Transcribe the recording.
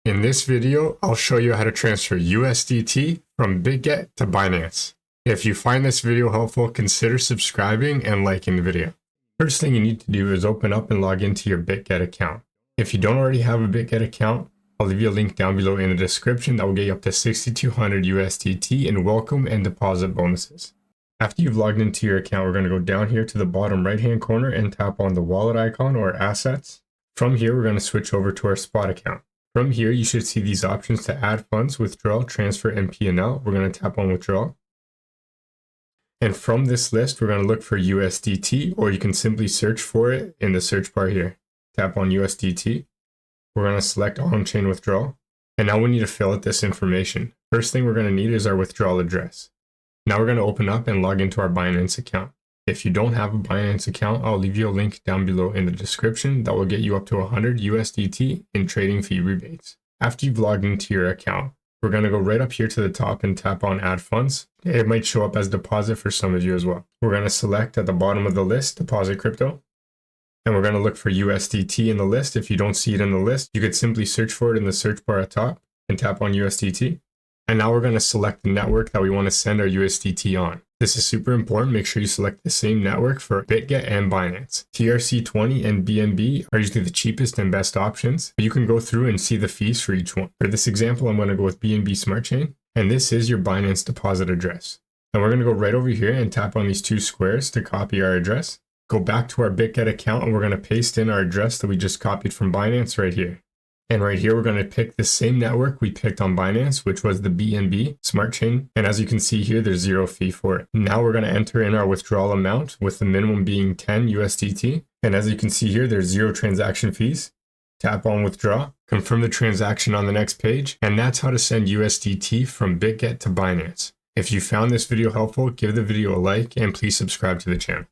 In this video, I'll show you how to transfer USDT from Bitget to Binance. If you find this video helpful, consider subscribing and liking the video. First thing you need to do is open up and log into your Bitget account. If you don't already have a Bitget account, I'll leave you a link down below in the description that will get you up to 6,200 USDT in welcome and deposit bonuses. After you've logged into your account, we're going to go down here to the bottom right hand corner and tap on the wallet icon or assets. From here, we're going to switch over to our spot account. From here, you should see these options to add funds, withdrawal, transfer, and P&L. We're going to tap on withdrawal. And from this list, we're going to look for USDT, or you can simply search for it in the search bar here. Tap on USDT. We're going to select on-chain withdrawal. And now we need to fill out this information. First thing we're going to need is our withdrawal address. Now we're going to open up and log into our Binance account. If you don't have a Binance account, I'll leave you a link down below in the description that will get you up to 100 USDT in trading fee rebates. After you've logged into your account, we're going to go right up here to the top and tap on add funds. It might show up as deposit for some of you as well. We're going to select at the bottom of the list, deposit crypto. And we're going to look for USDT in the list. If you don't see it in the list, you could simply search for it in the search bar at top and tap on USDT. And now we're going to select the network that we want to send our USDT on. This is super important. Make sure you select the same network for Bitget and Binance. TRC20 and BNB are usually the cheapest and best options, but you can go through and see the fees for each one. For this example, I'm going to go with BNB Smart Chain, and this is your Binance deposit address. And we're going to go right over here and tap on these two squares to copy our address. Go back to our Bitget account and we're going to paste in our address that we just copied from Binance right here. And right here, we're going to pick the same network we picked on Binance, which was the BNB Smart Chain. And as you can see here, there's zero fee for it. Now we're going to enter in our withdrawal amount with the minimum being 10 USDT. And as you can see here, there's zero transaction fees. Tap on withdraw, confirm the transaction on the next page. And that's how to send USDT from Bitget to Binance. If you found this video helpful, give the video a like and please subscribe to the channel.